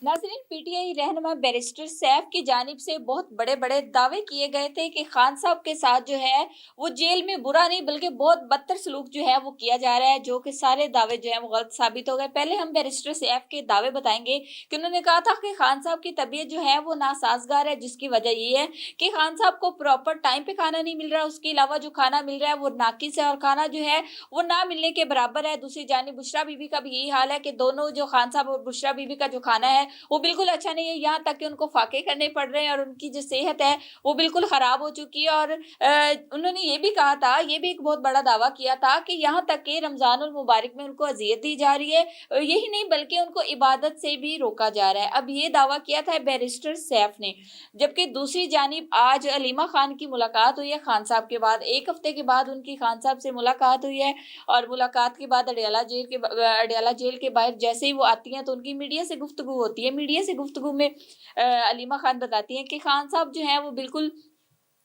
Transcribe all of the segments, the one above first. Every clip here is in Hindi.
नाज़रीन, पीटीआई रहनुमा बैरिस्टर सैफ की जानिब से बहुत बड़े-बड़े दावे किए गए थे कि खान साहब के साथ जो है वो जेल में बुरा नहीं बल्कि बहुत बदतर सलूक जो है वो किया जा रहा है, जो कि सारे दावे जो है वो गलत साबित हो गए। पहले हम बैरिस्टर सैफ के दावे बताएँगे कि उन्होंने कहा था कि खान साहब की तबीयत जो है वो नासाज़गार है, जिसकी वजह ये है कि खान साहब को प्रॉपर टाइम पे खाना नहीं मिल रहा है, उसके अलावा जो खाना मिल रहा है वो नाकिस है और खाना जो है वो ना मिलने के बराबर है। दूसरी जानिब बुशरा बीबी का भी यही हाल है कि दोनों जो खान साहब और बुशरा बीबी का जो खाना है वो बिल्कुल अच्छा नहीं है, यहाँ तक कि उनको फाके करने पड़ रहे हैं और उनकी जो सेहत है वो बिल्कुल खराब हो चुकी है। और उन्होंने ये भी कहा था, ये भी एक बहुत बड़ा दावा किया था कि यहाँ तक कि रमजानुल मुबारक में उनको अजियत दी जा रही है। यही नहीं बल्कि उनको इबादत से भी रोका जा रहा है। अब ये दावा किया था बैरिस्टर सैफ ने। जबकि दूसरी जानिब आज अलीमा खान की मुलाकात हुई है खान साहब के बाद, 1 हफ्ते के बाद उनकी खान साहब से मुलाकात हुई है। और मुलाकात के बाद अडयाला जेल के बाहर जैसे ही वो आती हैं तो उनकी मीडिया से गुफ्तगू होती है। मीडिया से गुफ्तगू में अलीमा खान बताती हैं कि खान साहब जो हैं वो बिल्कुल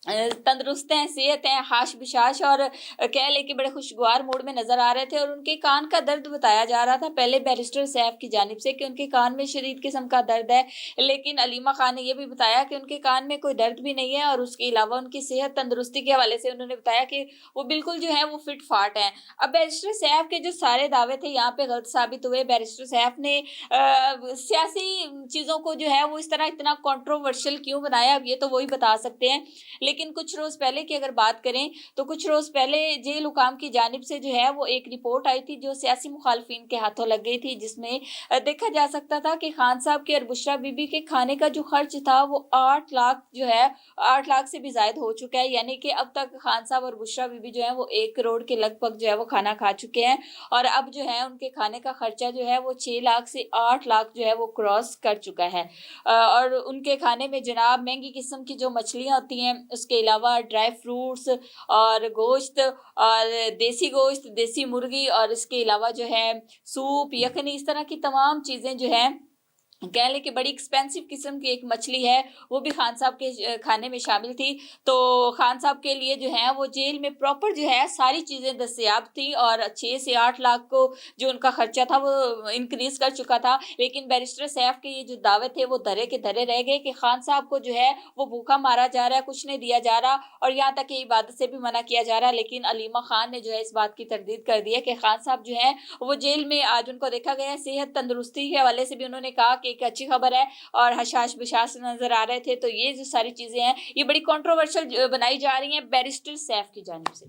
तंदुरुस्त हैं, सेहत हैं, हाश-बिशाश और कह लें कि बड़े खुशगवार मूड में नज़र आ रहे थे और उनके कान का दर्द बताया जा रहा था पहले बैरिस्टर सैफ की जानिब से कि उनके कान में शदीद किस्म का दर्द है। लेकिन अलीमा खान ने ये भी बताया कि उनके कान में कोई दर्द भी नहीं है और उसके अलावा उनकी सेहत तंदुरुस्ती के हवाले से उन्होंने बताया कि वो बिल्कुल जो है वो फिट-फाट हैं। अब बैरिस्टर सैफ के जो सारे दावे थे यहाँ पे गलत साबित हुए। बैरिस्टर सैफ ने सियासी चीज़ों को जो है वो इस तरह इतना कंट्रोवर्शियल क्यों बनाया, अब ये तो वो ही बता सकते हैं। लेकिन कुछ रोज़ पहले की अगर बात करें, तो कुछ रोज़ पहले जेल हुकाम की जानिब से जो है वो एक रिपोर्ट आई थी जो सियासी मुखालफिन के हाथों लग गई थी, जिसमें देखा जा सकता था कि खान साहब के और बुशरा बीबी के खाने का जो खर्च था वो 8 लाख जो है 8 लाख से भी ज़ायद हो चुका है। यानी कि अब तक खान साहब और बुशरा बीबी जो है वो 1 करोड़ के लगभग जो है वो खाना खा चुके हैं और अब जो है उनके खाने का खर्चा जो है वो 6 लाख से 8 लाख जो है वो क्रॉस कर चुका है। और उनके खाने में जनाब महँगी किस्म की जो मछलियाँ होती हैं, उसके अलावा ड्राई फ्रूट्स और गोश्त और देसी गोश्त, देसी मुर्गी और इसके अलावा जो है सूप, यखनी, इस तरह की तमाम चीज़ें जो हैं कह लें कि बड़ी एक्सपेंसिव किस्म की एक मछली है, वो भी खान साहब के खाने में शामिल थी। तो खान साहब के लिए जो है वो जेल में प्रॉपर जो है सारी चीज़ें दस्तयाब थी और 6 से 8 लाख को जो उनका खर्चा था वो इंक्रीज़ कर चुका था। लेकिन बैरिस्टर सैफ के ये जो दावे थे वो धरे के धरे रह गए कि खान साहब को जो है वो भूखा मारा जा रहा है, कुछ नहीं दिया जा रहा और यहाँ तक कि इबादत से भी मना किया जा रहा है। लेकिन अलीमा खान ने जो है इस बात की तरदीद कर दी है कि खान साहब जो हैं वो जेल में आज उनको देखा गया है, सेहत तंदुरुस्ती के हवाले से भी उन्होंने कहा कि एक अच्छी खबर है और हशाश-बिशाश नज़र आ रहे थे। तो ये जो सारी चीज़ें हैं, ये बड़ी कंट्रोवर्शियल बनाई जा रही हैं बैरिस्टर सैफ की जानिब से।